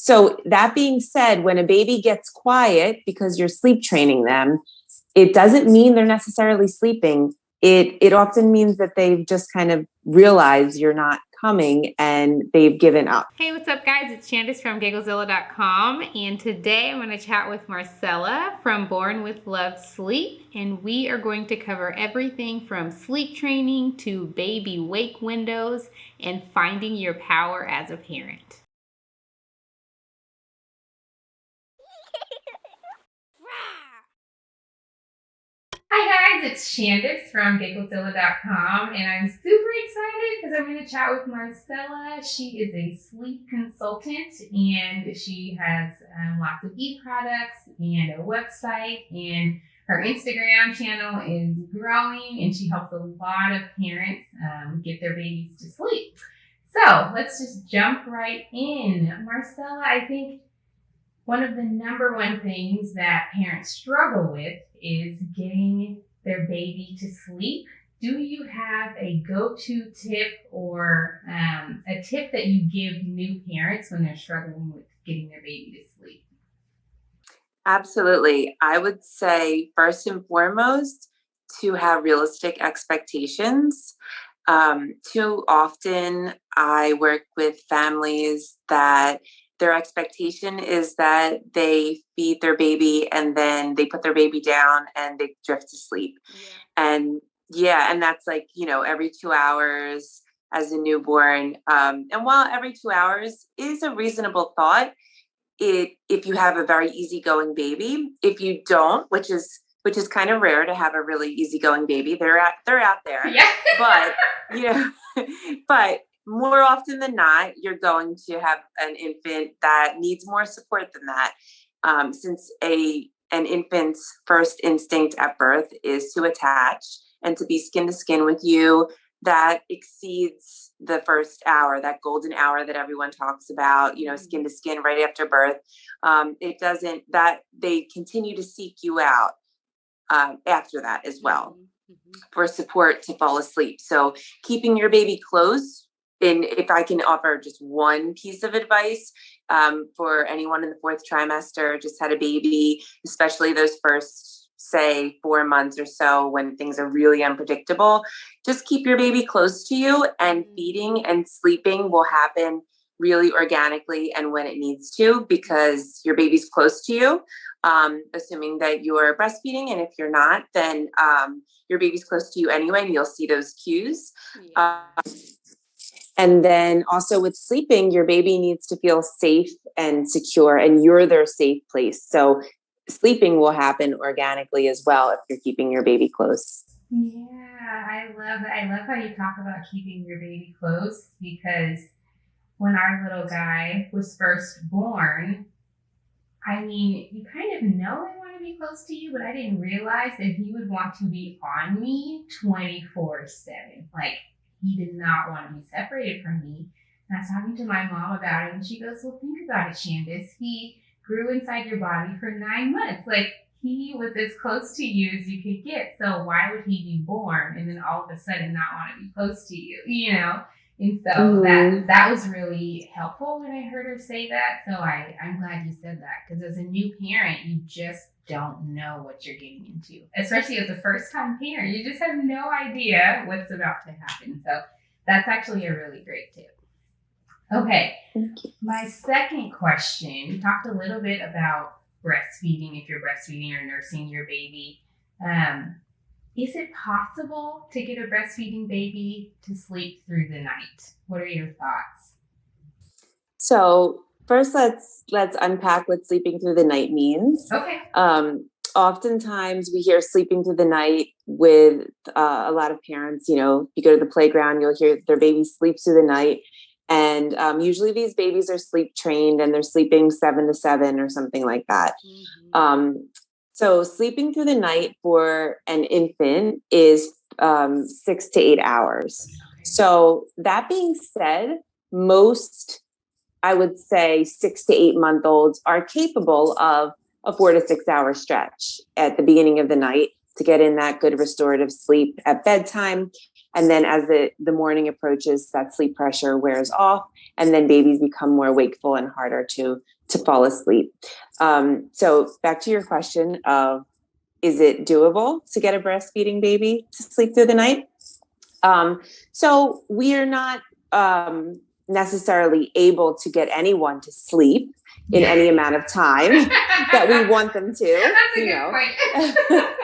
So that being said, when a baby gets quiet because you're sleep training them, it doesn't mean they're necessarily sleeping. It often means that they've just kind of realized you're not coming and they've given up. Hey, what's up guys? It's Shandace from Gigglezilla.com, and today I'm going to chat with Marcella from Born with Love Sleep, and we are going to cover everything from sleep training to baby wake windows and finding your power as a parent. Hi guys, it's Shandace from Gigglezilla.com, and I'm super excited because I'm going to chat with Marcella. She is a sleep consultant, and she has lots of e-products and a website, and her Instagram channel is growing, and she helps a lot of parents get their babies to sleep. So let's just jump right in. Marcella, I think one of the number one things that parents struggle with is getting their baby to sleep. Do you have a go-to tip or a tip that you give new parents when they're struggling with getting their baby to sleep? Absolutely. I would say first and foremost to have realistic expectations. Too often I work with families that their expectation is that they feed their baby and then they put their baby down and they drift to sleep. And and that's like, every 2 hours as a newborn. And while every 2 hours is a reasonable thought, if you have a very easygoing baby, if you don't, which is kind of rare to have a really easygoing baby, they're out there. Yeah. But but more often than not, you're going to have an infant that needs more support than that. Since an infant's first instinct at birth is to attach and to be skin to skin with you, that exceeds the first hour, that golden hour that everyone talks about, skin to skin right after birth. It doesn't, that they continue to seek you out after that as well for support to fall asleep. So keeping your baby close. And if I can offer just one piece of advice for anyone in the fourth trimester, just had a baby, especially those first, say, 4 months or so when things are really unpredictable, just keep your baby close to you, and feeding and sleeping will happen really organically and when it needs to, because your baby's close to you, assuming that you're breastfeeding. And if you're not, then your baby's close to you anyway, and you'll see those cues. And then also with sleeping, your baby needs to feel safe and secure, and you're their safe place. So sleeping will happen organically as well if you're keeping your baby close. Yeah, I love that. I love how you talk about keeping your baby close, because when our little guy was first born, I mean, you kind of know they want to be close to you, but I didn't realize that he would want to be on me 24/7. Like, he did not want to be separated from me. And I was talking to my mom about it, and she goes, well, think about it, Shandace. He grew inside your body for 9 months. Like, he was as close to you as you could get. So why would he be born and then all of a sudden not want to be close to you, And so that was really helpful when I heard her say that. So I'm glad you said that, because as a new parent, you just don't know what you're getting into, especially as a first-time parent. You just have no idea what's about to happen. So that's actually a really great tip. Okay, my second question, you talked a little bit about breastfeeding, if you're breastfeeding or nursing your baby. Is it possible to get a breastfeeding baby to sleep through the night? What are your thoughts? So first, let's unpack what sleeping through the night means. Okay. Oftentimes we hear sleeping through the night with a lot of parents. You go to the playground, you'll hear their baby sleeps through the night. And usually these babies are sleep trained and they're sleeping 7 to 7 or something like that. So sleeping through the night for an infant is 6 to 8 hours. So that being said, most, I would say 6 to 8 month olds are capable of a 4 to 6 hour stretch at the beginning of the night to get in that good restorative sleep at bedtime. And then as the morning approaches, that sleep pressure wears off, and then babies become more wakeful and harder to fall asleep. So back to your question of, is it doable to get a breastfeeding baby to sleep through the night? So we are not necessarily able to get anyone to sleep in any amount of time that we want them to. That's a good point.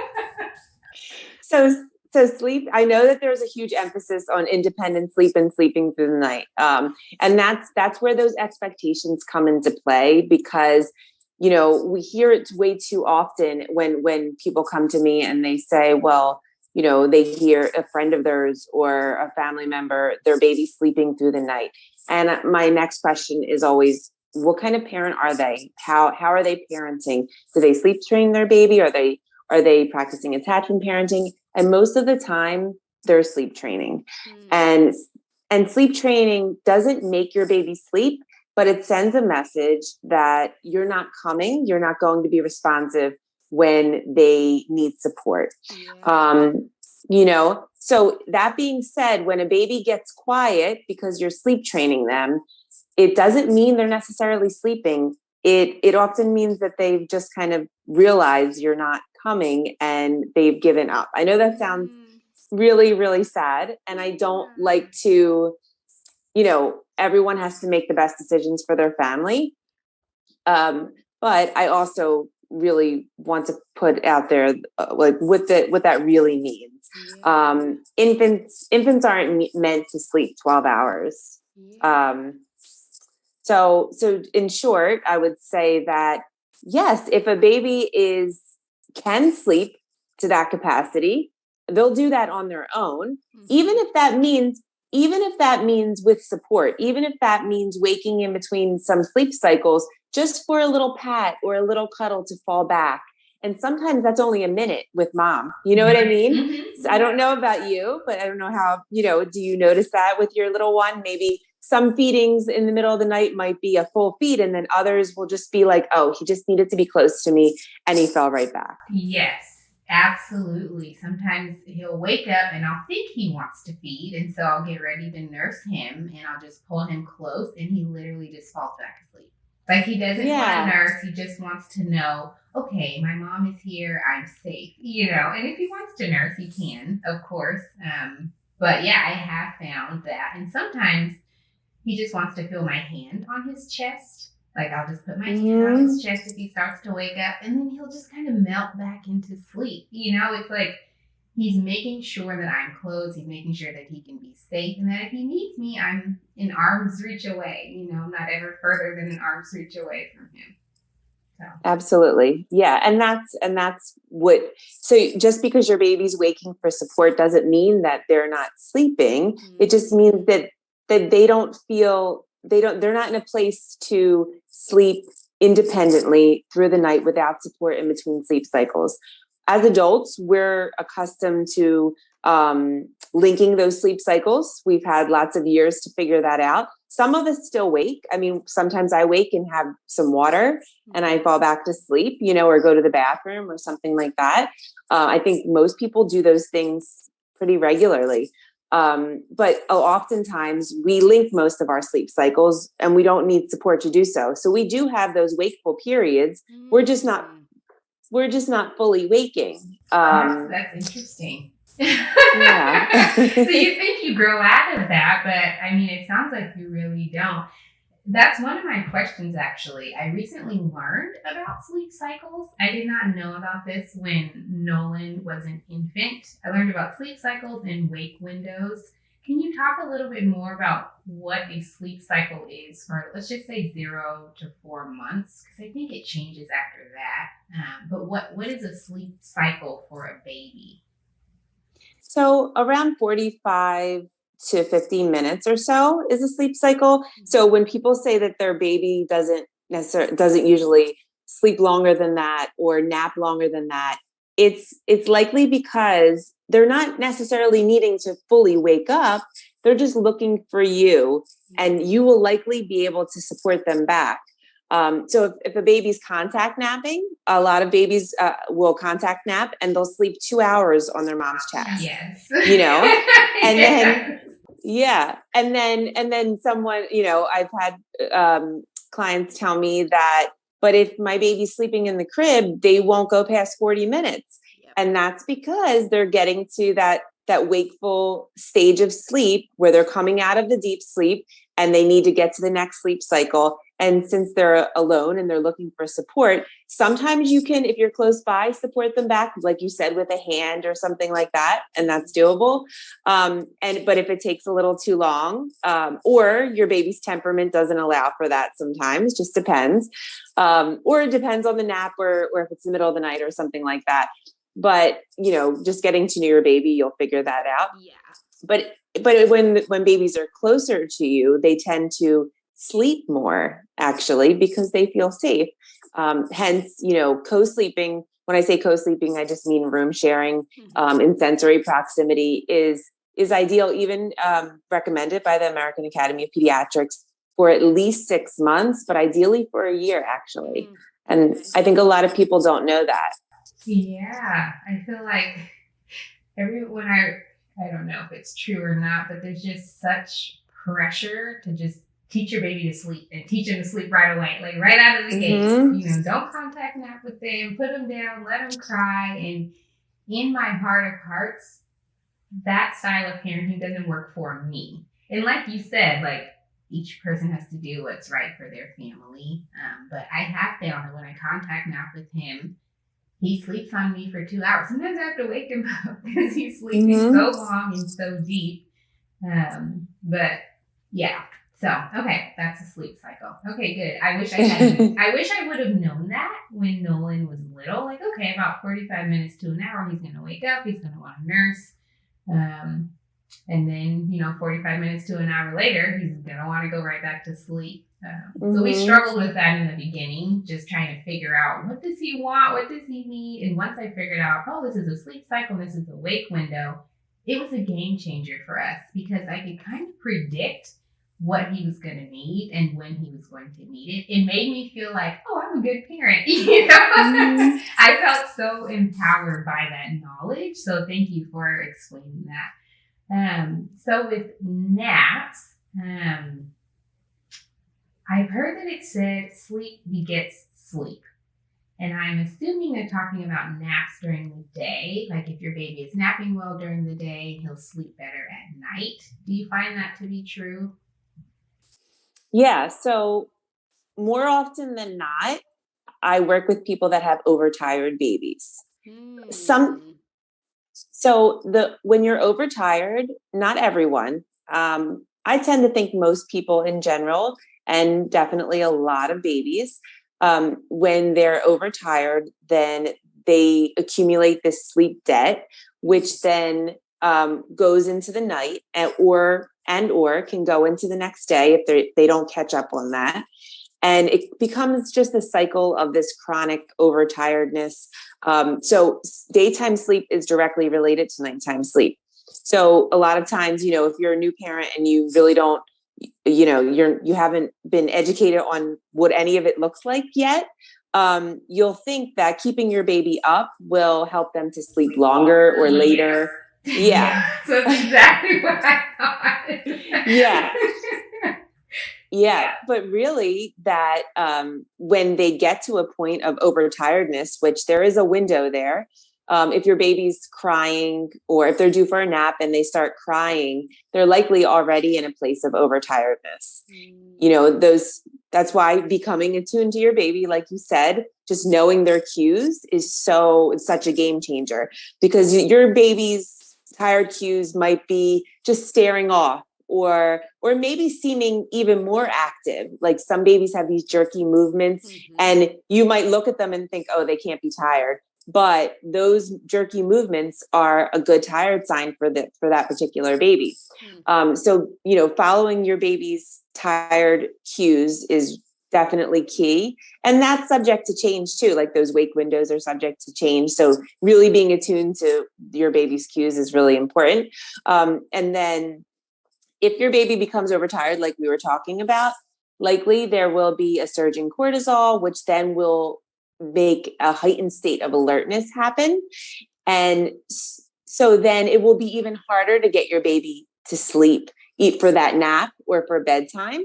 So sleep, I know that there's a huge emphasis on independent sleep and sleeping through the night. And that's where those expectations come into play, because, we hear it way too often when people come to me and they say, well, they hear a friend of theirs or a family member, their baby's sleeping through the night. And my next question is always, what kind of parent are they? How are they parenting? Do they sleep train their baby? Are they practicing attachment parenting? And most of the time they're sleep training. And sleep training doesn't make your baby sleep, but it sends a message that you're not going to be responsive when they need support. So that being said, when a baby gets quiet because you're sleep training them, it doesn't mean they're necessarily sleeping. It often means that they've just kind of realized you're not coming and they've given up. I know that sounds really, really sad. And I don't like to, everyone has to make the best decisions for their family. But I also really want to put out there, what that really means. Infants aren't meant to sleep 12 hours. So in short, I would say that yes, if a baby can sleep to that capacity, they'll do that on their own, even if that means with support, even if that means waking in between some sleep cycles just for a little pat or a little cuddle to fall back. And sometimes that's only a minute with mom. You know what I mean? I don't know about you, but I don't know how, do you notice that with your little one? Maybe some feedings in the middle of the night might be a full feed, and then others will just be like, oh, he just needed to be close to me and he fell right back. Yes, absolutely. Sometimes he'll wake up and I'll think he wants to feed. And so I'll get ready to nurse him and I'll just pull him close and he literally just falls back asleep. Like he doesn't want to nurse. He just wants to know, okay, my mom is here. I'm safe, and if he wants to nurse, he can, of course. But yeah, I have found that. And sometimes he just wants to feel my hand on his chest. Like I'll just put my hand on his chest if he starts to wake up, and then he'll just kind of melt back into sleep. It's like he's making sure that I'm close. He's making sure that he can be safe, and that if he needs me, I'm an arm's reach away. Not ever further than an arm's reach away from him. So. Absolutely. Yeah. And that's what, so just because your baby's waking for support doesn't mean that they're not sleeping. It just means that they don't feel, they're not in a place to sleep independently through the night without support in between sleep cycles. As adults, we're accustomed to linking those sleep cycles. We've had lots of years to figure that out. Some of us still wake. I mean, sometimes I wake and have some water and I fall back to sleep, or go to the bathroom or something like that. I think most people do those things pretty regularly. But oftentimes we link most of our sleep cycles and we don't need support to do so. So we do have those wakeful periods. We're just not fully waking. That's interesting. Yeah. So you think you grow out of that, but I mean, it sounds like you really don't. That's one of my questions, actually. I recently learned about sleep cycles. I did not know about this when Nolan was an infant. I learned about sleep cycles and wake windows. Can you talk a little bit more about what a sleep cycle is for, let's just say, 0 to 4 months? Because I think it changes after that. But what is a sleep cycle for a baby? So around 45 to 50 minutes or so is a sleep cycle. So when people say that their baby doesn't usually sleep longer than that or nap longer than that, it's likely because they're not necessarily needing to fully wake up. They're just looking for you, and you will likely be able to support them back. So if a baby's contact napping, a lot of babies will contact nap and they'll sleep 2 hours on their mom's chest. Yes. And then, and then someone, I've had clients tell me that, but if my baby's sleeping in the crib, they won't go past 40 minutes. Yep. And that's because they're getting to that wakeful stage of sleep where they're coming out of the deep sleep and they need to get to the next sleep cycle. And since they're alone and they're looking for support, sometimes you can, if you're close by, support them back, like you said, with a hand or something like that. And that's doable. But if it takes a little too long, or your baby's temperament doesn't allow for that sometimes, just depends. Or it depends on the nap or if it's the middle of the night or something like that. But, just getting to know your baby, you'll figure that out. Yeah. But when babies are closer to you, they tend to sleep more, actually, because they feel safe. Hence, co-sleeping. When I say co-sleeping, I just mean room sharing in sensory proximity is ideal, even recommended by the American Academy of Pediatrics for at least 6 months, but ideally for a year, actually. And I think a lot of people don't know that. Yeah, I feel like I don't know if it's true or not, but there's just such pressure to just teach your baby to sleep and teach him to sleep right away, like right out of the gate. Don't contact nap with them, put them down, let them cry. And in my heart of hearts, that style of parenting doesn't work for me. And like you said, like each person has to do what's right for their family. But I have found that when I contact nap with him, he sleeps on me for 2 hours. Sometimes I have to wake him up because he's sleeping so long and so deep. But yeah. So, okay, that's a sleep cycle. Okay, good. I wish I would have known that when Nolan was little. Like, okay, about 45 minutes to an hour, he's going to wake up. He's going to want to nurse. And then, 45 minutes to an hour later, he's going to want to go right back to sleep. So we struggled with that in the beginning, just trying to figure out what does he want? What does he need? And once I figured out, this is a sleep cycle, this is a wake window, it was a game changer for us because I could kind of predict what he was going to need and when he was going to need it. It made me feel like, I'm a good parent. I felt so empowered by that knowledge. So thank you for explaining that. So with naps, I've heard that it said sleep begets sleep. And I'm assuming they're talking about naps during the day. Like if your baby is napping well during the day, he'll sleep better at night. Do you find that to be true? Yeah. So more often than not, I work with people that have overtired babies. When you're overtired, not everyone, I tend to think most people in general, and definitely a lot of babies, when they're overtired, then they accumulate this sleep debt, which then goes into the night or can go into the next day if they don't catch up on that. And it becomes just a cycle of this chronic overtiredness. So daytime sleep is directly related to nighttime sleep. So a lot of times, if you're a new parent and you really don't, you haven't been educated on what any of it looks like yet, you'll think that keeping your baby up will help them to sleep longer or later. Yeah. So that's exactly what I thought. Yeah. But really that when they get to a point of overtiredness, which there is a window there, if your baby's crying or if they're due for a nap and they start crying, they're likely already in a place of overtiredness. That's why becoming attuned to your baby, like you said, just knowing their cues is such a game changer, because your baby's tired cues might be just staring off or maybe seeming even more active. Like some babies have these jerky movements and you might look at them and think, they can't be tired. But those jerky movements are a good tired sign for that particular baby. So, following your baby's tired cues is definitely key. And that's subject to change too. Like those wake windows are subject to change. So really being attuned to your baby's cues is really important. And then if your baby becomes overtired, like we were talking about, likely there will be a surge in cortisol, which then will make a heightened state of alertness happen. And so then it will be even harder to get your baby to sleep, eat for that nap or for bedtime.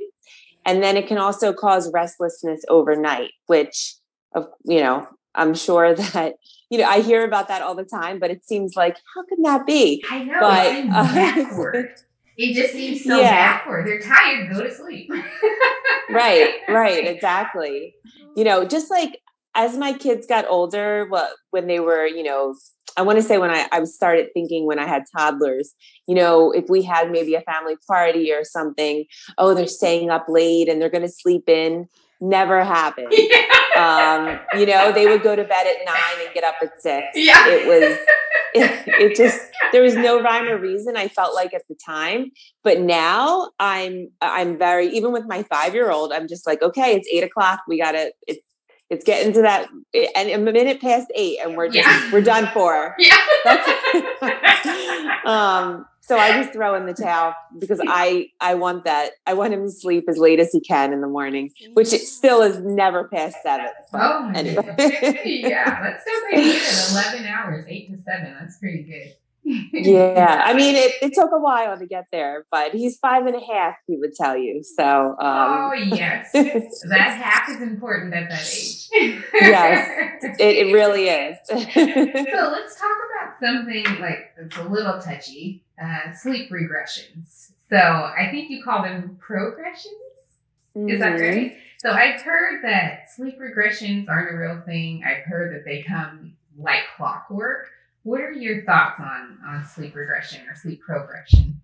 And then it can also cause restlessness overnight, which, I'm sure that, I hear about that all the time, but it seems like, how can that be? I know, but, it seems backward. It just seems so backward. They're tired, go to sleep. Right, exactly. Just like as my kids got older, when they were, I want to say when I started thinking when I had toddlers, if we had maybe a family party or something, oh, they're staying up late and they're going to sleep in. Never happened. They would go to bed at 9 and get up at 6. Yeah. It just, there was no rhyme or reason, I felt like at the time. But now I'm very, even with my 5-year-old, I'm just like, okay, it's 8:00. We gotta, it's getting to that, and a minute past 8 and we're done for. Yeah. So I just throw in the towel because I want that. I want him to sleep as late as he can in the morning, which it still is never past 7. Oh, anyway. Yeah, that's still pretty good. 11 hours, 8 to 7. That's pretty good. Yeah, I mean, it took a while to get there, but he's 5.5, he would tell you. So, oh yes, that half is important at that age. Yes, it really is. So let's talk about something like it's a little touchy, sleep regressions. So I think you call them progressions. Mm-hmm. Is that right? So I've heard that sleep regressions aren't a real thing. I've heard that they come like clockwork. What are your thoughts on sleep regression or sleep progression?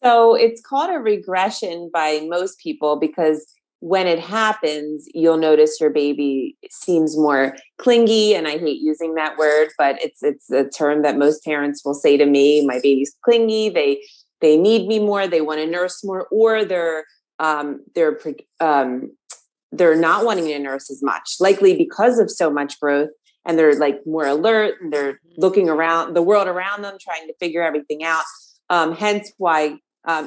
So it's called a regression by most people because when it happens, you'll notice your baby seems more clingy. And I hate using that word, but it's a term that most parents will say to me, my baby's clingy. They need me more. They want to nurse more, or they're not wanting to nurse as much, likely because of so much growth. And they're like more alert and they're looking around the world around them, trying to figure everything out. Hence why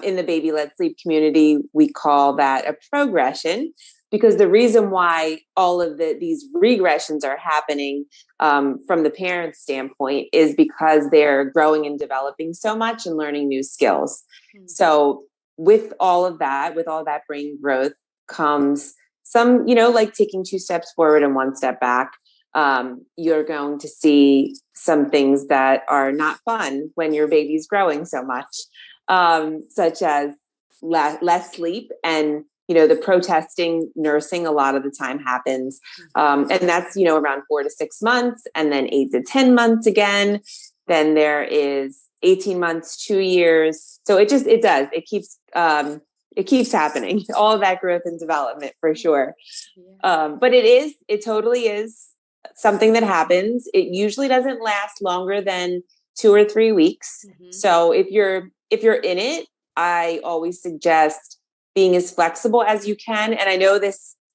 in the baby-led sleep community, we call that a progression, because the reason why all of these regressions are happening from the parent's standpoint is because they're growing and developing so much and learning new skills. Mm-hmm. So with all that brain growth comes some, like taking 2 steps forward and 1 step back. You're going to see some things that are not fun when your baby's growing so much, such as less sleep and, the protesting nursing a lot of the time happens. And that's, around 4 to 6 months and then 8 to 10 months again. Then there is 18 months, 2 years. So it keeps happening, all of that growth and development for sure. But it totally is something that happens. It usually doesn't last longer than 2 or 3 weeks. Mm-hmm. So if you're in it, I always suggest being as flexible as you can. And I know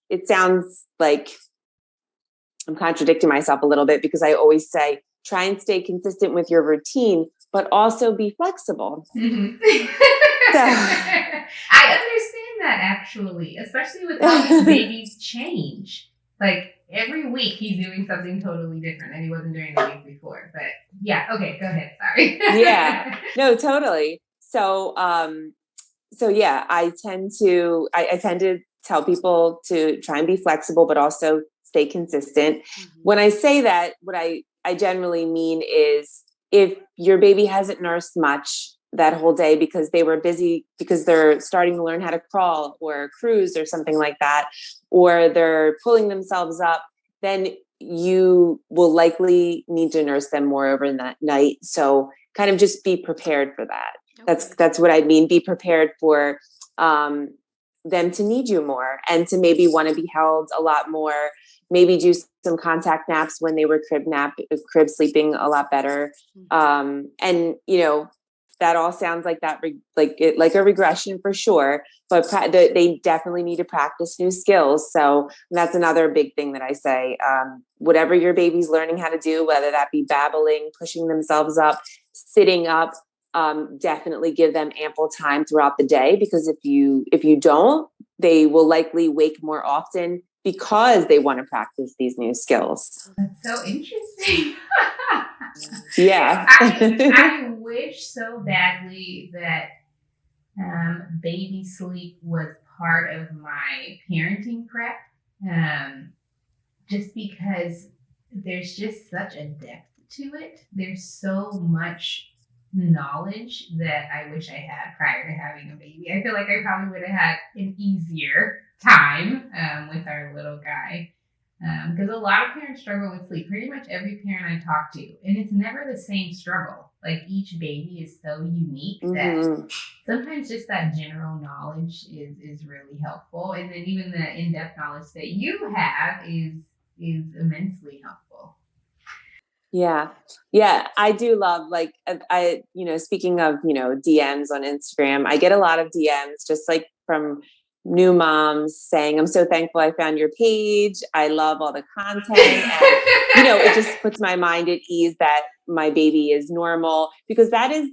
it sounds like I'm contradicting myself a little bit because I always say, try and stay consistent with your routine, but also be flexible. Mm-hmm. So, I understand that actually, especially with how these babies change. Like every week he's doing something totally different and he wasn't doing the week before. But yeah, okay, go ahead. Sorry. Yeah, no, totally. So, yeah, I tend to tell people to try and be flexible, but also stay consistent. Mm-hmm. When I say that, what I generally mean is if your baby hasn't nursed much that whole day because they were busy, because they're starting to learn how to crawl or cruise or something like that, or they're pulling themselves up, then you will likely need to nurse them more over that night. So kind of just be prepared for that. Okay. That's what I mean. Be prepared for them to need you more and to maybe want to be held a lot more. Maybe do some contact naps when they were crib sleeping a lot better. And that all sounds like that, like a regression for sure, but they definitely need to practice new skills. So that's another big thing that I say, whatever your baby's learning how to do, whether that be babbling, pushing themselves up, sitting up, definitely give them ample time throughout the day, because if you don't, they will likely wake more often because they want to practice these new skills. That's so interesting. Yeah. I wish so badly that baby sleep was part of my parenting prep, just because there's just such a depth to it. There's so much knowledge that I wish I had prior to having a baby. I feel like I probably would have had an easier time with our little guy. Because a lot of parents struggle with sleep. Pretty much every parent I talk to, and it's never the same struggle. Like each baby is so unique that sometimes just that general knowledge is really helpful, and then even the in-depth knowledge that you have is immensely helpful. Yeah. I do love, like, I, speaking of, DMs on Instagram, I get a lot of DMs just like from new moms saying, I'm so thankful I found your page. I love all the content. And, it just puts my mind at ease that my baby is normal, because that is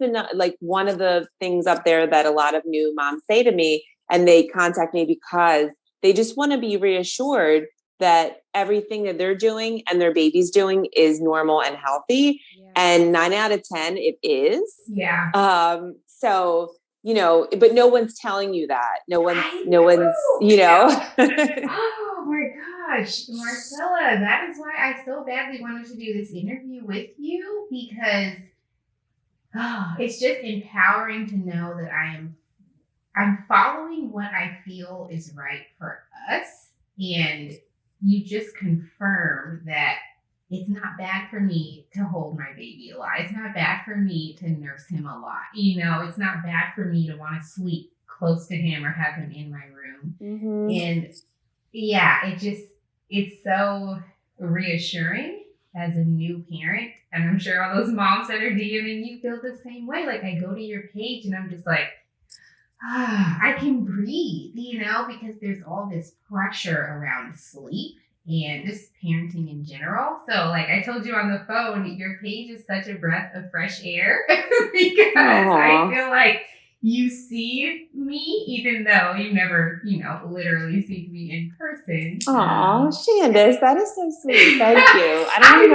one of the things up there that a lot of new moms say to me, and they contact me because they just want to be reassured that everything that they're doing and their baby's doing is normal and healthy. Yeah. And 9 out of 10, it is. Yeah. So, but no one's telling you that. No one's, Oh my gosh, Marcella, that is why I so badly wanted to do this interview with you, because it's just empowering to know that I'm following what I feel is right for us. And you just confirm that it's not bad for me to hold my baby a lot. It's not bad for me to nurse him a lot. It's not bad for me to want to sleep close to him or have him in my room. Mm-hmm. And yeah, it's so reassuring as a new parent. And I'm sure all those moms that are DMing you feel the same way. Like, I go to your page and I'm just like, I can breathe, because there's all this pressure around sleep and just parenting in general. So, like I told you on the phone, your page is such a breath of fresh air because I feel like you see me, even though you never, literally see me in person. Oh, Shandace, that is so sweet. Thank you. I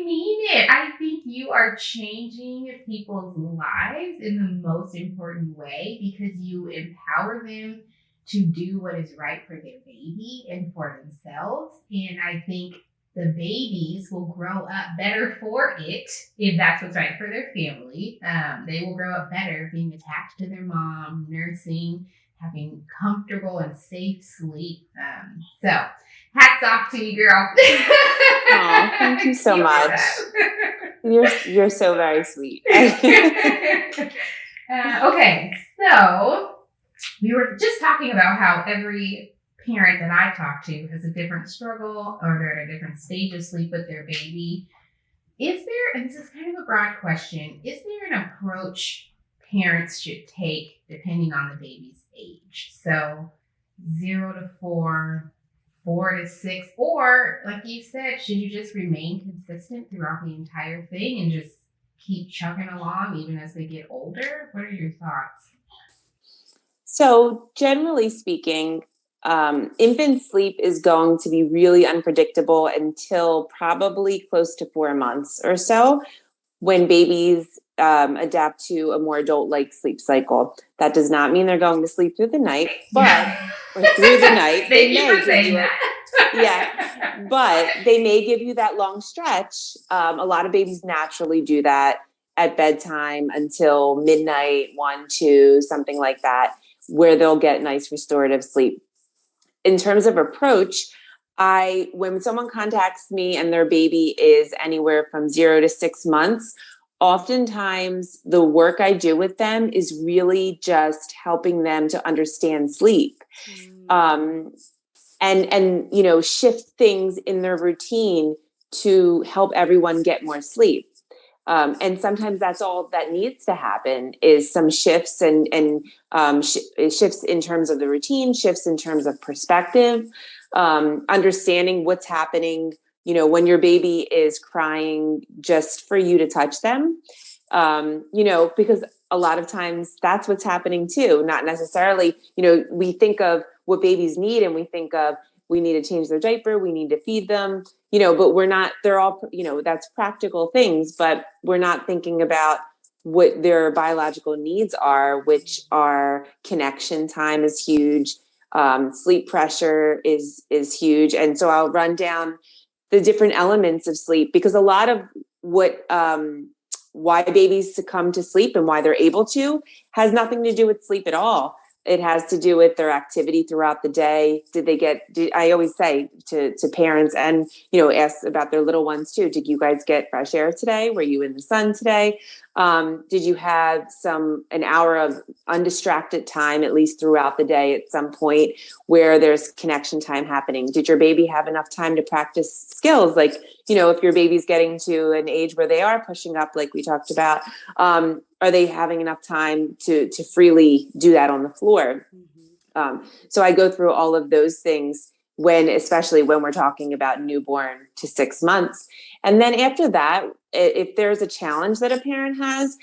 mean it. I think you are changing people's lives in the most important way, because you empower them to do what is right for their baby and for themselves. And I think the babies will grow up better for it, if that's what's right for their family. They will grow up better being attached to their mom, nursing, having comfortable and safe sleep. So hats off to you, girl. Oh, thank you so much. You're so very sweet. Okay, so we were just talking about how every parent that I talk to has a different struggle, or they're at a different stage of sleep with their baby. Is there, and this is kind of a broad question, is there an approach parents should take depending on the baby's age? So 0 to 4, 4 to 6, or like you said, should you just remain consistent throughout the entire thing and just keep chugging along even as they get older? What are your thoughts? So generally speaking, infant sleep is going to be really unpredictable until probably close to 4 months or so, when babies adapt to a more adult-like sleep cycle. That does not mean they're going to sleep through the night, but they may give you it. Yeah, but they may give you that long stretch. A lot of babies naturally do that at bedtime until midnight, 1, 2, something like that, where they'll get nice restorative sleep. In terms of approach, when someone contacts me and their baby is anywhere from 0 to 6 months, oftentimes the work I do with them is really just helping them to understand sleep. And shift things in their routine to help everyone get more sleep. And sometimes that's all that needs to happen, is some shifts and shifts in terms of the routine, shifts in terms of perspective, understanding what's happening, when your baby is crying, just for you to touch them. Because a lot of times that's what's happening too. Not necessarily, we think of what babies need and we think of, we need to change their diaper, we need to feed them, but we're not, they're all, that's practical things, but we're not thinking about what their biological needs are, which are connection time is huge. Sleep pressure is huge. And so I'll run down the different elements of sleep, because a lot of what, why babies succumb to sleep and why they're able to has nothing to do with sleep at all. It has to do with their activity throughout the day. I always say to parents and, ask about their little ones too. Did you guys get fresh air today? Were you in the sun today? Did you have an hour of undistracted time, at least throughout the day at some point, where there's connection time happening? Did your baby have enough time to practice skills? Like, if your baby's getting to an age where they are pushing up, like we talked about, are they having enough time to freely do that on the floor? So I go through all of those things especially when we're talking about newborn to 6 months. And then after that, if there's a challenge that a parent has,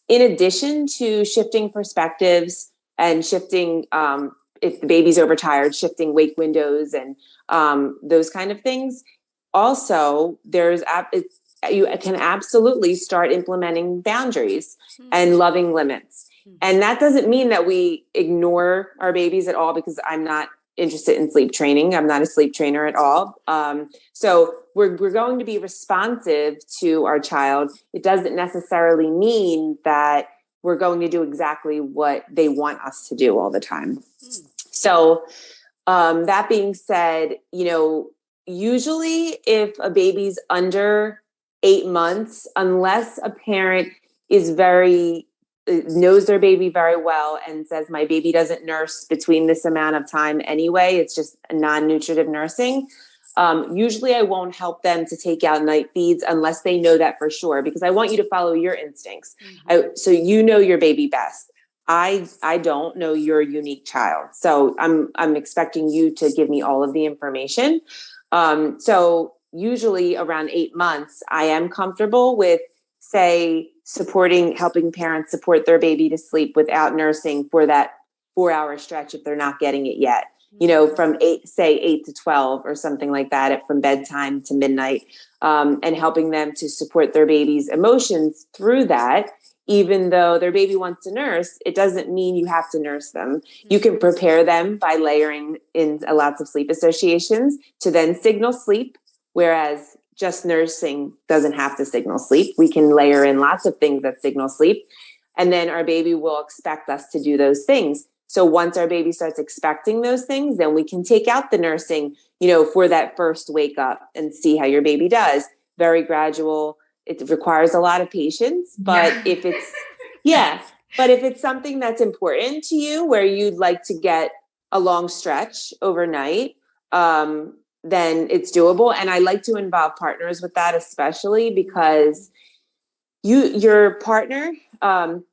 in addition to shifting perspectives and shifting, if the baby's overtired, shifting wake windows and those kind of things, also you can absolutely start implementing boundaries and loving limits. And that doesn't mean that we ignore our babies at all, because I'm not interested in sleep training. I'm not a sleep trainer at all. So we're going to be responsive to our child. It doesn't necessarily mean that we're going to do exactly what they want us to do all the time. So that being said, usually if a baby's under 8 months, unless a parent knows their baby very well and says, my baby doesn't nurse between this amount of time anyway, it's just non-nutritive nursing. Usually I won't help them to take out night feeds unless they know that for sure, because I want you to follow your instincts. So you know your baby best. I don't know your unique child. So I'm expecting you to give me all of the information. So usually around 8 months, I am comfortable with, say, helping parents support their baby to sleep without nursing for that 4-hour stretch if they're not getting it yet. From 8 to 12 or something like that, from bedtime to midnight, and helping them to support their baby's emotions through that. Even though their baby wants to nurse, it doesn't mean you have to nurse them. You can prepare them by layering in lots of sleep associations to then signal sleep, whereas just nursing doesn't have to signal sleep. We can layer in lots of things that signal sleep, and then our baby will expect us to do those things. So once our baby starts expecting those things, then we can take out the nursing, for that first wake up and see how your baby does. Very gradual. It requires a lot of patience, but if it's something that's important to you, where you'd like to get a long stretch overnight, then it's doable. And I like to involve partners with that, especially because your partner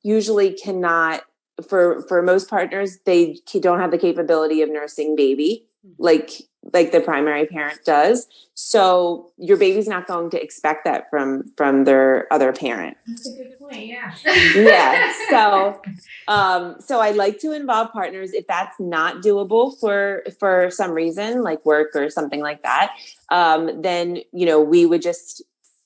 usually cannot, for most partners, they don't have the capability of nursing baby like the primary parent does. So your baby's not going to expect that from their other parent. That's a good point. Yeah. Yeah. So I like to involve partners. If that's not doable for some reason, like work or something like that, then, we would just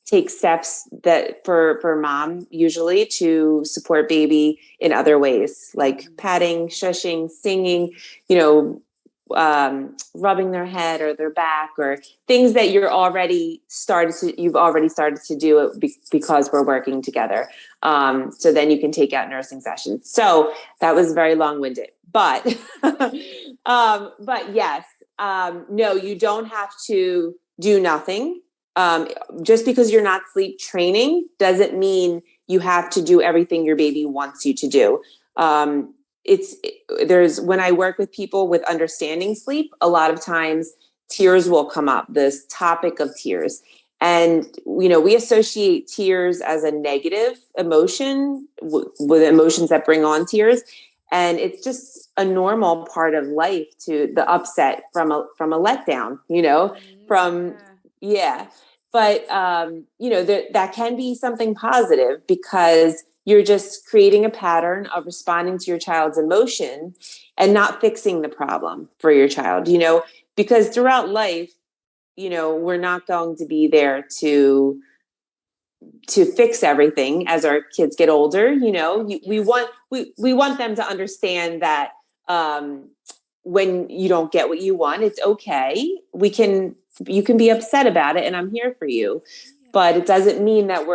take steps that for mom usually to support baby in other ways, like patting, shushing, singing, rubbing their head or their back, or things that you've already started to do it because we're working together. So then you can take out nursing sessions. So that was very long-winded, but yes, no, you don't have to do nothing. Just because you're not sleep training doesn't mean you have to do everything your baby wants you to do. When I work with people with understanding sleep, a lot of times tears will come up, this topic of tears. And, we associate tears as a negative emotion with emotions that bring on tears. And it's just a normal part of life, to the upset from a letdown, But, that can be something positive because you're just creating a pattern of responding to your child's emotion and not fixing the problem for your child, because throughout life, we're not going to be there to fix everything as our kids get older. We want them to understand that, when you don't get what you want, it's okay. You can be upset about it, and I'm here for you. But it doesn't mean that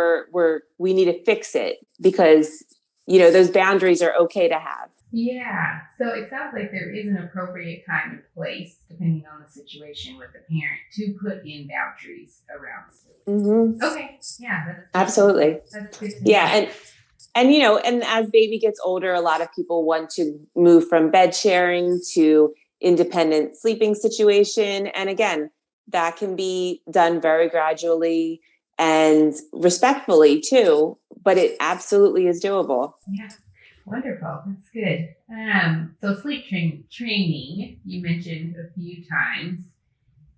we need to fix it, because, those boundaries are okay to have. Yeah. So it sounds like there is an appropriate time and place, depending on the situation with the parent, to put in boundaries around sleep. Mm-hmm. Okay. Yeah. That's absolutely. That's good to know. And as baby gets older, a lot of people want to move from bed sharing to independent sleeping situation. And again, that can be done very gradually and respectfully too, but it absolutely is doable. Yeah. Wonderful. That's good. So sleep training, you mentioned a few times,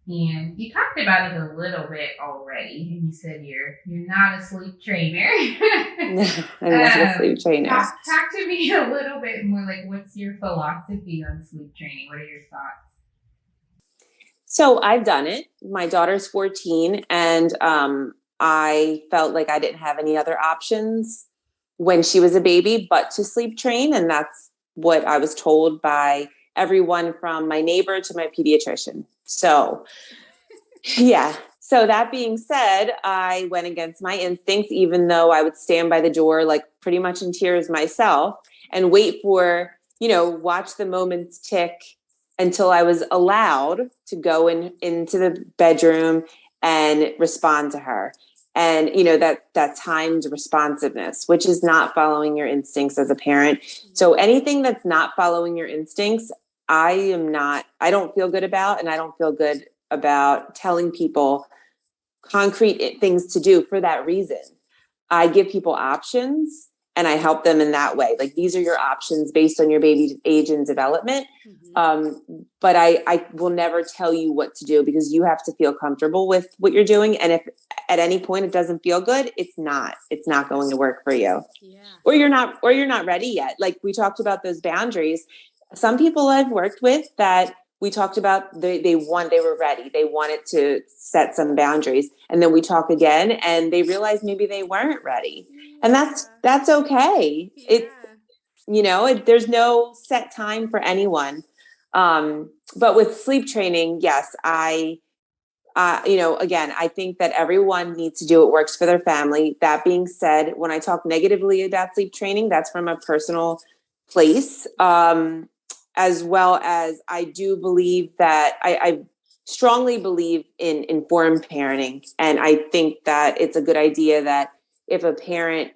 and you talked about it a little bit already, and you said you're not a sleep trainer. No, I'm not a sleep trainer. Talk to me a little bit more, like, what's your philosophy on sleep training? What are your thoughts? So I've done it. My daughter's 14, and I felt like I didn't have any other options when she was a baby but to sleep train. And that's what I was told by everyone from my neighbor to my pediatrician. So, yeah. So that being said, I went against my instincts, even though I would stand by the door, like pretty much in tears myself, and wait for, watch the moments tick until I was allowed to go into the bedroom and respond to her. And, that timed responsiveness, which is not following your instincts as a parent. So anything that's not following your instincts, I don't feel good about, and I don't feel good about telling people concrete things to do for that reason. I give people options and I help them in that way. Like, these are your options based on your baby's age and development. But I will never tell you what to do, because you have to feel comfortable with what you're doing. And if at any point it doesn't feel good, it's not going to work for you. Yeah. Or you're not ready yet. Like we talked about those boundaries. Some people I've worked with that we talked about, they were ready. They wanted to set some boundaries. And then we talk again and they realized maybe they weren't ready. Yeah. And that's okay. Yeah. There's no set time for anyone. But with sleep training, yes, again, I think that everyone needs to do what works for their family. That being said, when I talk negatively about sleep training, that's from a personal place. As well as I do believe that I strongly believe in informed parenting. And I think that it's a good idea that if a parent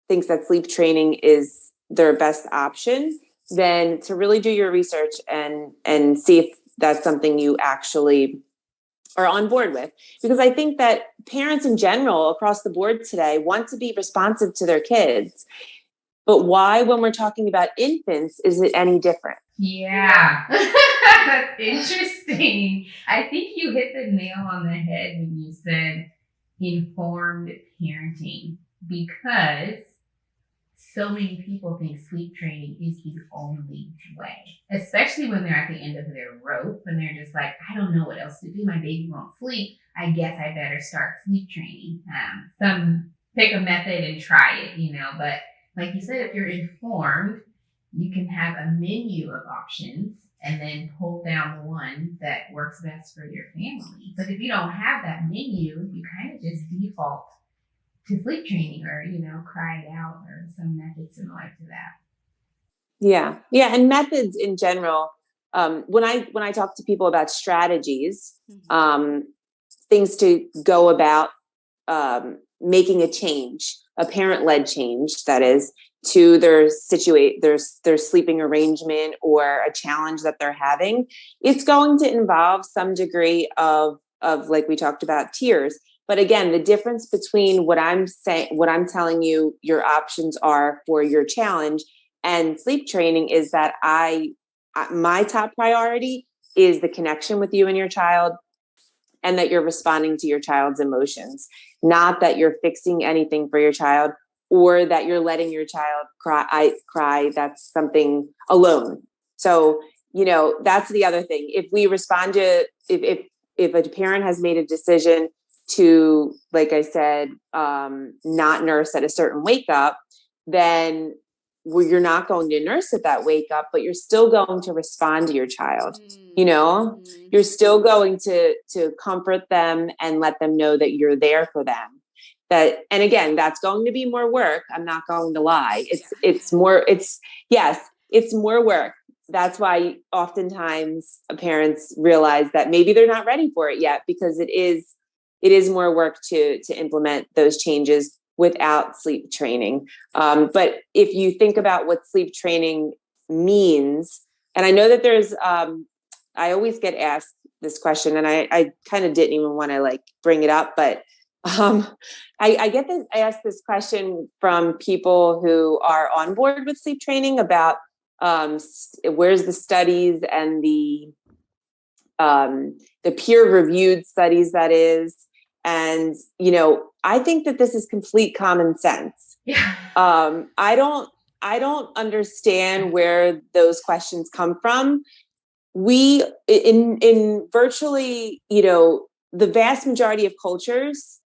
thinks that sleep training is their best option, then to really do your research and see if that's something you actually are on board with. Because I think that parents in general across the board today want to be responsive to their kids. But why, when we're talking about infants, is it any different? Yeah, that's interesting. I think you hit the nail on the head when you said informed parenting, because so many people think sleep training is the only way, especially when they're at the end of their rope and they're just like, I don't know what else to do. My baby won't sleep. I guess I better start sleep training. Some pick a method and try it, but like you said, if you're informed, you can have a menu of options and then pull down the one that works best for your family. But if you don't have that menu, you kind of just default to sleep training or, cry it out or some method similar to that. Yeah. Yeah. And methods in general, when I talk to people about strategies, things to go about making a change, a parent-led change, that is, to their sleeping arrangement or a challenge that they're having, it's going to involve some degree of like we talked about, tears. But again, the difference between what I'm telling you your options are for your challenge and sleep training is that my top priority is the connection with you and your child, and that you're responding to your child's emotions, not that you're fixing anything for your child or that you're letting your child cry. That's something alone. So, that's the other thing. If we respond to, if a parent has made a decision to, like I said, not nurse at a certain wake up, then you're not going to nurse at that wake up, but you're still going to respond to your child. You're still going to comfort them and let them know that you're there for them. And again, that's going to be more work. I'm not going to lie. It's more work. That's why oftentimes parents realize that maybe they're not ready for it yet, because it is more work to implement those changes without sleep training. But if you think about what sleep training means, and I know that there's, I always get asked this question, and I kind of didn't even want to bring it up, but I get asked this question from people who are on board with sleep training about where's the studies and the peer-reviewed studies, that is. And, I think that this is complete common sense. Yeah. I don't understand where those questions come from. We, in virtually, the vast majority of cultures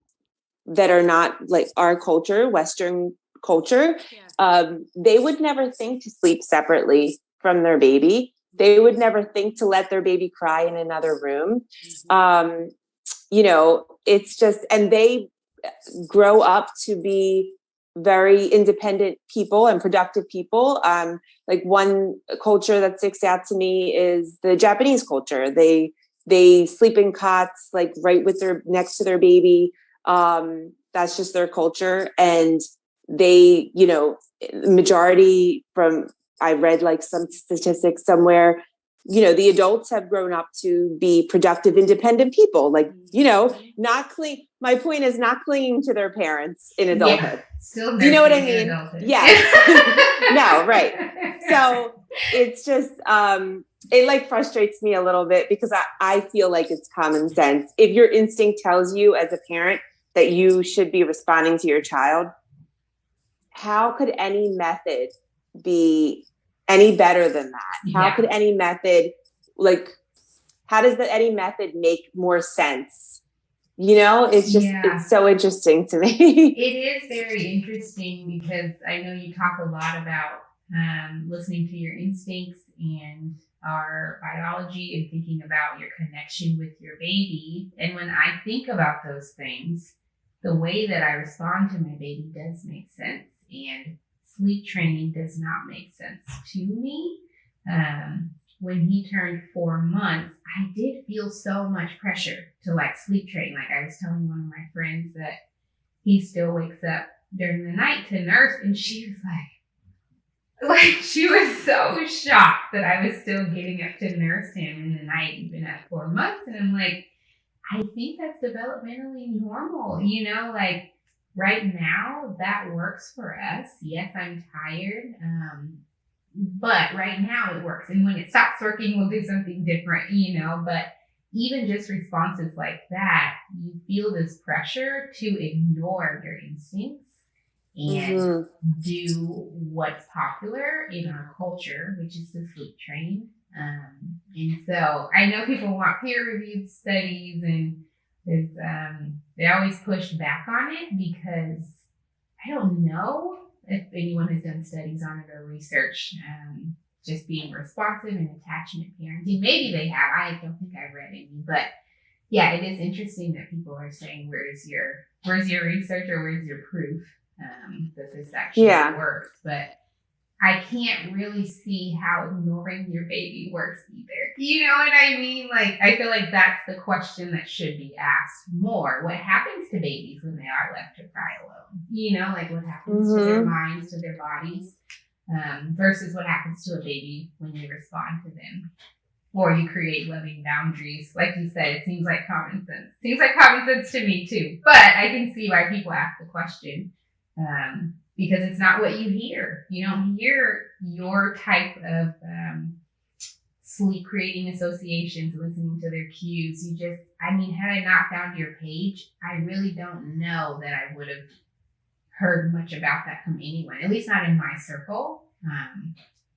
that are not like our culture, Western culture, they would never think to sleep separately from their baby. They would never think to let their baby cry in another room. It's just, and they grow up to be very independent people and productive people. Like one culture that sticks out to me is the Japanese culture. They sleep in cots, right next to their baby. That's just their culture. And they, majority I read some statistics somewhere, the adults have grown up to be productive, independent people, not cling. My point is not clinging to their parents in adulthood. Yeah, still do you know what I mean? Yes. No, right. So it's just, it frustrates me a little bit, because I feel like it's common sense. If your instinct tells you as a parent that you should be responding to your child, how could any method be any better than that? How could any method, how does any method make more sense? It's just, it's so interesting to me. It is very interesting, because I know you talk a lot about listening to your instincts and our biology and thinking about your connection with your baby. And when I think about those things, the way that I respond to my baby does make sense. And sleep training does not make sense to me. When he turned 4 months, I did feel so much pressure to sleep train. I was telling one of my friends that he still wakes up during the night to nurse, and she was she was so shocked that I was still getting up to nurse him in the night, even at 4 months. And I'm I think that's developmentally normal, right now that works for us. Yes, I'm tired. But right now it works. And when it stops working, we'll do something different, but even just responses like that, you feel this pressure to ignore your instincts and do what's popular in our culture, which is to sleep train. And so I know people want peer-reviewed studies, and they always push back on it, because I don't know if anyone has done studies on it or research, just being responsive and attachment parenting. Maybe they have. I don't think I've read any, but yeah, it is interesting that people are saying, where's your research, or where's your proof that this actually works? But I can't really see how ignoring your baby works either. You know what I mean? I feel like that's the question that should be asked more. What happens to babies when they are left to cry alone? What happens to their minds, to their bodies, versus what happens to a baby when you respond to them, or you create loving boundaries. Like you said, it seems like common sense. Seems like common sense to me too. But I can see why people ask the question. Because it's not what you hear. You don't hear your type of sleep creating associations, listening to their cues. I I mean, had I not found your page, I really don't know that I would have heard much about that from anyone, at least not in my circle.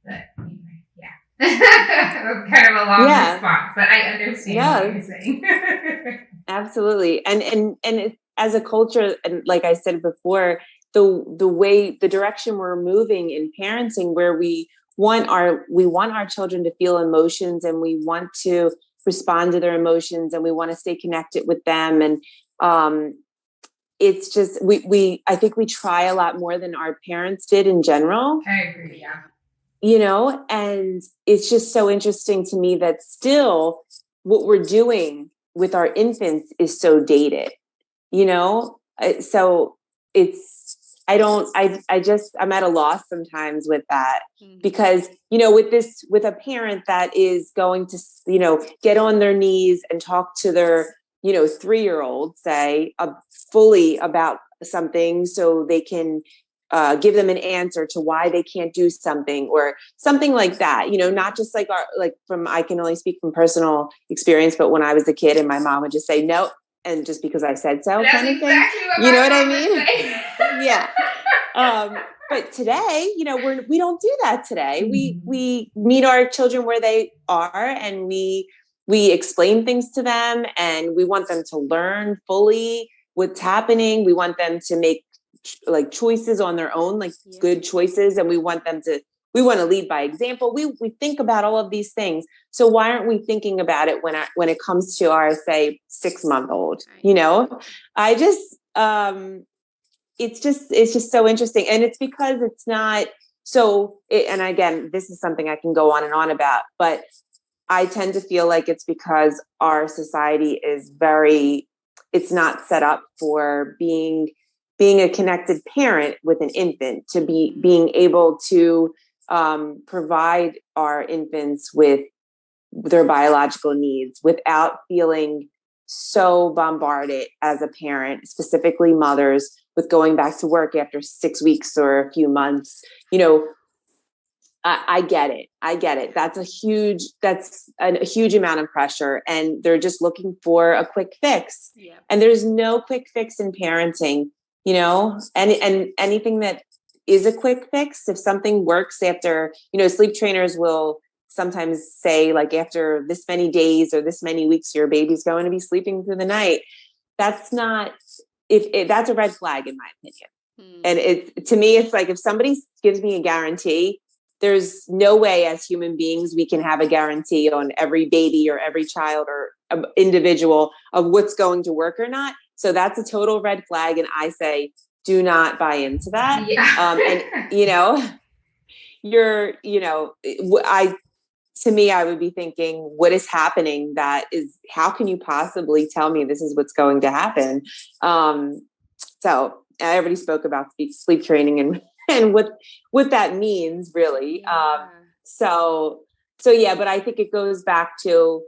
But anyway, yeah. That's kind of a long response, but I understand what you're saying. Absolutely. And as a culture, and like I said before, the direction we're moving in parenting, where we want our children to feel emotions, and we want to respond to their emotions, and we want to stay connected with them. And it's just, I think we try a lot more than our parents did in general. I agree. Yeah. And it's just so interesting to me that still what we're doing with our infants is so dated, so I'm at a loss sometimes with that, because, with a parent that is going to, get on their knees and talk to their, 3-year-old, say, fully about something, so they can give them an answer to why they can't do something or something like that, not just I can only speak from personal experience, but when I was a kid and my mom would just say, no, and just because I said so, that's kind of exactly thing. What you know what I mean? Yeah. But today, we don't do that today. We meet our children where they are, and we explain things to them, and we want them to learn fully what's happening. We want them to make choices on their own, good choices. And we want to lead by example. We think about all of these things. So why aren't we thinking about it when it comes to our, say, 6-month-old, I just, it's just so interesting. And it's because it's not and again, this is something I can go on and on about, but I tend to feel like it's because our society is it's not set up for being a connected parent with an infant, to being able to provide our infants with their biological needs without feeling so bombarded as a parent, specifically mothers, with going back to work after 6 weeks or a few months. I get it. That's a huge amount of pressure, and they're just looking for a quick fix. Yeah. And there's no quick fix in parenting, and anything that is a quick fix, if something works after, sleep trainers will sometimes say, after this many days or this many weeks, your baby's going to be sleeping through the night. That's not, if that's a red flag in my opinion. And to me, it's if somebody gives me a guarantee, there's no way as human beings we can have a guarantee on every baby or every child or individual of what's going to work or not. So that's a total red flag. And I say, do not buy into that. Yeah. To me, I would be thinking, what is happening? How can you possibly tell me this is what's going to happen? So I already spoke about sleep training and what that means, really. Yeah. So yeah, but I think it goes back to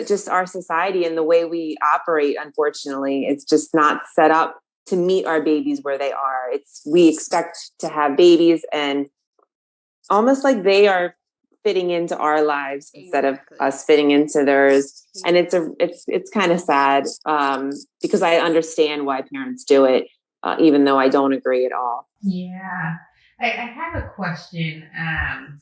just our society and the way we operate. Unfortunately, it's just not set up to meet our babies where they are. We expect to have babies, and almost like they are fitting into our lives instead of us fitting into theirs. Yeah. And it's kind of sad, because I understand why parents do it, even though I don't agree at all. Yeah. I have a question,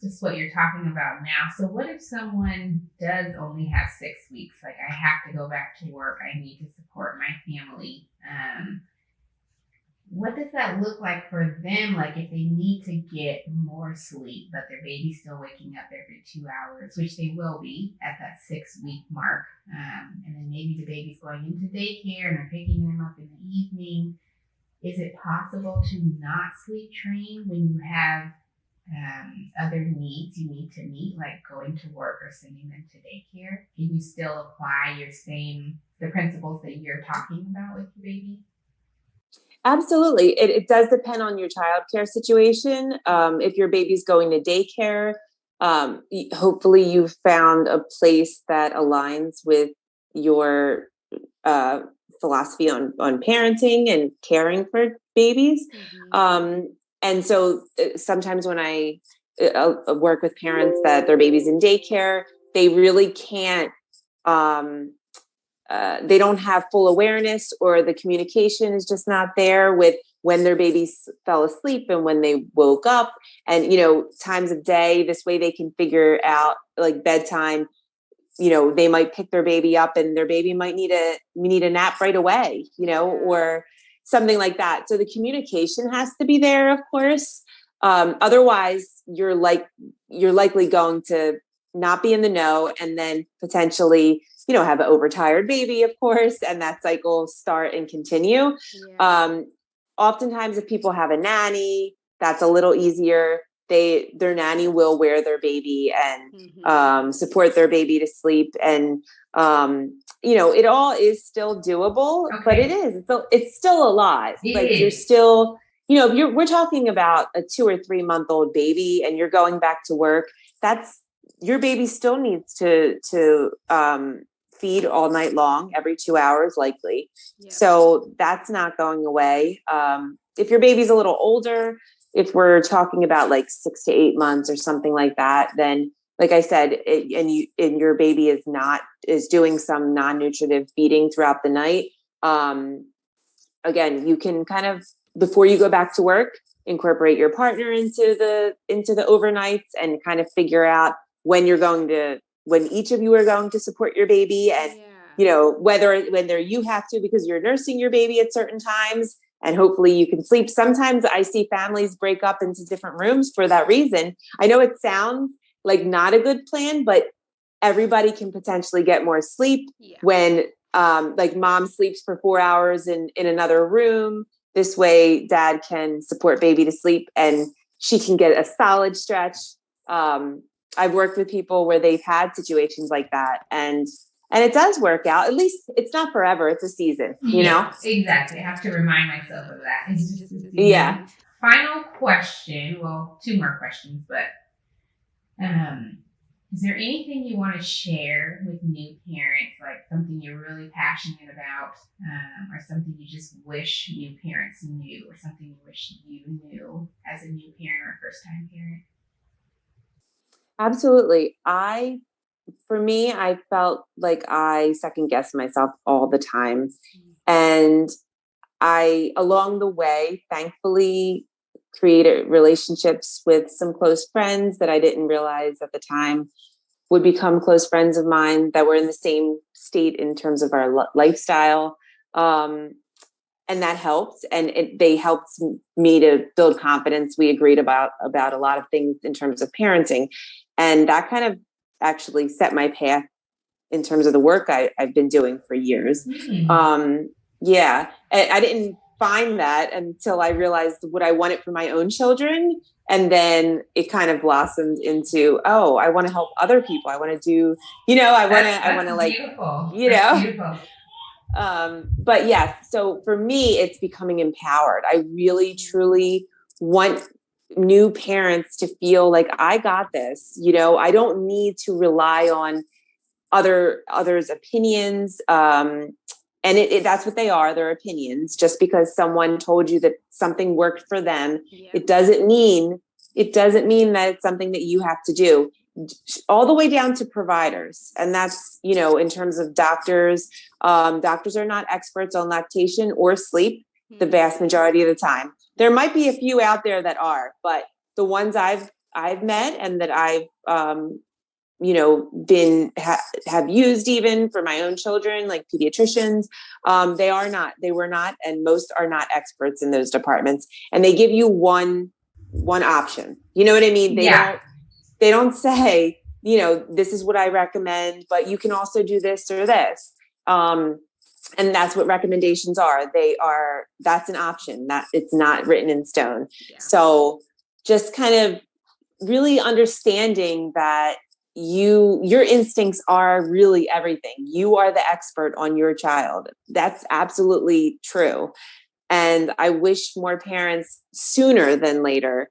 just what you're talking about now. So what if someone does only have 6 weeks? I have to go back to work. I need to support my family. What does that look like for them? If they need to get more sleep, but their baby's still waking up every 2 hours, which they will be at that 6-week mark. And then maybe the baby's going into daycare and they're picking them up in the evening. Is it possible to not sleep train when you have other needs you need to meet, like going to work or sending them to daycare? Can you still apply the principles that you're talking about with your baby? Absolutely. It does depend on your childcare situation. If your baby's going to daycare, hopefully you've found a place that aligns with your philosophy on parenting and caring for babies. Mm-hmm. And so sometimes when I work with parents that their baby's in daycare, they really can't they don't have full awareness, or the communication is just not there with when their babies fell asleep and when they woke up, and, times of day. This way they can figure out like bedtime. They might pick their baby up and their baby might need a nap right away, or something like that. So the communication has to be there, of course. Otherwise you're likely going to not be in the know, and then potentially, have an overtired baby, of course, and that cycle start and continue. Yeah. Oftentimes if people have a nanny, that's a little easier. Their nanny will wear their baby and support their baby to sleep. And, it all is still doable, but it's still a lot. You're still, we're talking about a 2 or 3 month old baby and you're going back to work. Your baby still needs to feed all night long, every 2 hours, likely. Yeah. So that's not going away. If your baby's a little older, if we're talking about like 6 to 8 months or something like that, then like I said, and your baby is doing some non-nutritive feeding throughout the night. Again, you can kind of, before you go back to work, incorporate your partner into the overnights and kind of figure out when each of you are going to support your baby, and, whether you have to, because you're nursing your baby at certain times, and hopefully you can sleep. Sometimes I see families break up into different rooms for that reason. I know it sounds like not a good plan, but everybody can potentially get more sleep when like mom sleeps for 4 hours in another room. This way dad can support baby to sleep and she can get a solid stretch. I've worked with people where they've had situations like that, and it does work out. At least it's not forever. It's a season, know? Exactly. I have to remind myself of that. It's just a season. Yeah. Final question. Well, 2 more questions, but is there anything you want to share with new parents, like something you're really passionate about, or something you just wish new parents knew, or something you wish you knew as a new parent or a first-time parent? Absolutely. For me, I felt like I second guessed myself all the time. And along the way, thankfully, created relationships with some close friends that I didn't realize at the time would become close friends of mine, that were in the same state in terms of our lifestyle. And that helped. And they helped me to build confidence. We agreed about a lot of things in terms of parenting. And that kind of actually set my path in terms of the work I've been doing for years. Yeah. I didn't find that until I realized what I wanted for my own children. And then it kind of blossomed into, I want to help other people. I want to do, I want to like, Beautiful. But yes, so for me, it's becoming empowered. I really, truly want new parents to feel like I got this. I don't need to rely on others' opinions. And that's what they are. They're opinions. Just because someone told you that something worked for them, it doesn't mean that it's something that you have to do. All the way down to providers. And that's, in terms of doctors, doctors are not experts on lactation or sleep the vast majority of the time. There might be a few out there that are, but the ones I've met and that I've, have used even for my own children, like pediatricians, they were not, and most are not experts in those departments. And they give you one option. You know what I mean? They don't say, this is what I recommend, but you can also do this or this. And that's what recommendations are. That's an option, that it's not written in stone. Yeah. So just kind of really understanding that your instincts are really everything. You are the expert on your child. That's absolutely true. And I wish more parents sooner than later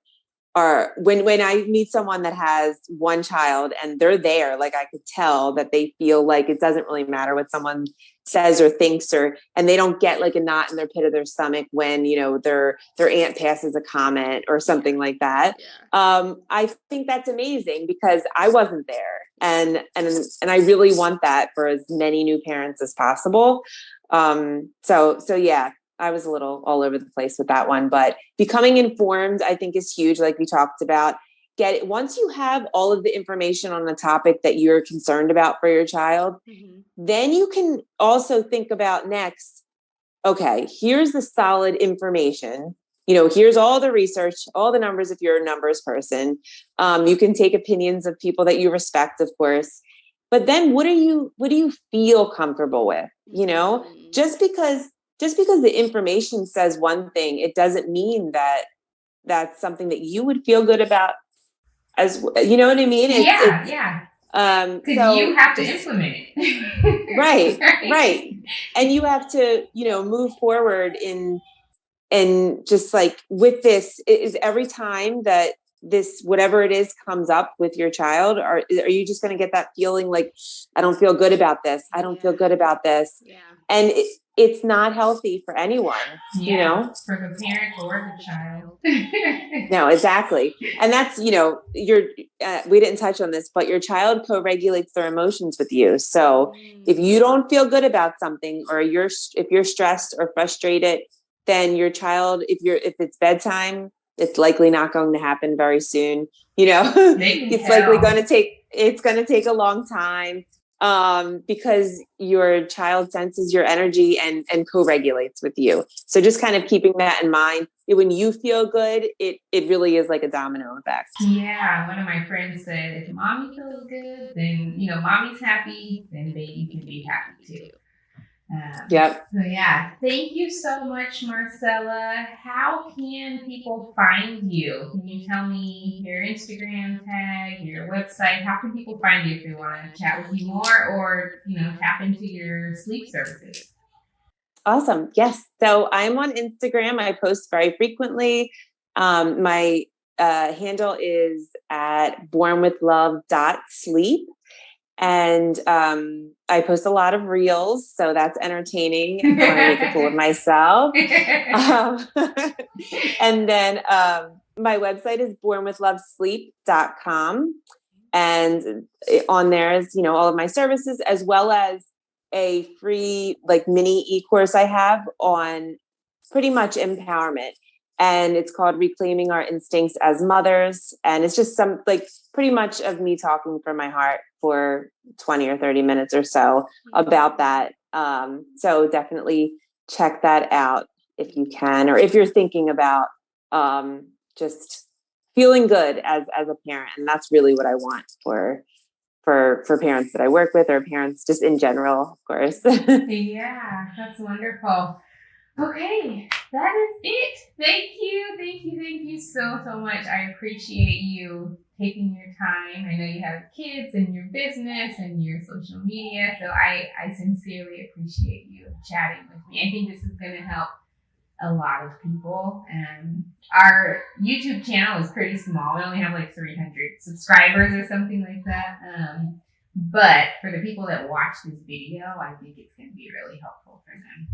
when I meet someone that has one child and they're there, like I could tell that they feel like it doesn't really matter what someone says or thinks, and they don't get like a knot in their pit of their stomach when, their aunt passes a comment or something like that. I think that's amazing because I wasn't there, and I really want that for as many new parents as possible. So yeah, I was a little all over the place with that one, but becoming informed, I think, is huge. Like we talked about, once you have all of the information on the topic that you're concerned about for your child, then you can also think about next, okay, here's the solid information. Here's all the research, all the numbers. If you're a numbers person, you can take opinions of people that you respect, of course. But then what do you feel comfortable with? Just because the information says one thing, it doesn't mean that that's something that you would feel good about, as you know what I mean? Yeah. Because you have to implement it. Right. And you have to, move forward in just like with this. Is every time that this, whatever it is, comes up with your child, are you just going to get that feeling like, I don't feel good about this. I don't feel good about this. Yeah. And it's not healthy for anyone, for the parent or the child. No, exactly. And that's, we didn't touch on this, but your child co-regulates their emotions with you. So if you don't feel good about something, or if you're stressed or frustrated, then your child, if it's bedtime, it's likely not going to happen very soon. It's likely going to take a long time. Because your child senses your energy and co-regulates with you. So just kind of keeping that in mind. When you feel good, it really is like a domino effect. Yeah, one of my friends said, if mommy feels good, then mommy's happy, then baby can be happy too. Yep. So yeah, thank you so much, Marcella. How can people find you? Can you tell me your Instagram tag, your website? How can people find you if they want to chat with you more, or tap into your sleep services? Awesome. Yes. So I'm on Instagram. I post very frequently. My handle is at bornwithlove.sleep. And I post a lot of reels, so that's entertaining. I want to make a fool of myself. And then my website is bornwithlovesleep.com. And on there is, all of my services, as well as a free mini e-course I have on pretty much empowerment. And it's called Reclaiming Our Instincts as Mothers. And it's just pretty much of me talking from my heart for 20 or 30 minutes or so about that. So definitely check that out if you can, or if you're thinking about just feeling good as a parent. And that's really what I want for parents that I work with, or parents just in general, of course. Yeah, that's wonderful. Okay, that is it. Thank you so much. I appreciate you taking your time. I know you have kids and your business and your social media, so I sincerely appreciate you chatting with me. I think this is going to help a lot of people. Our YouTube channel is pretty small. We only have 300 subscribers or something like that. But for the people that watch this video, I think it's going to be really helpful for them.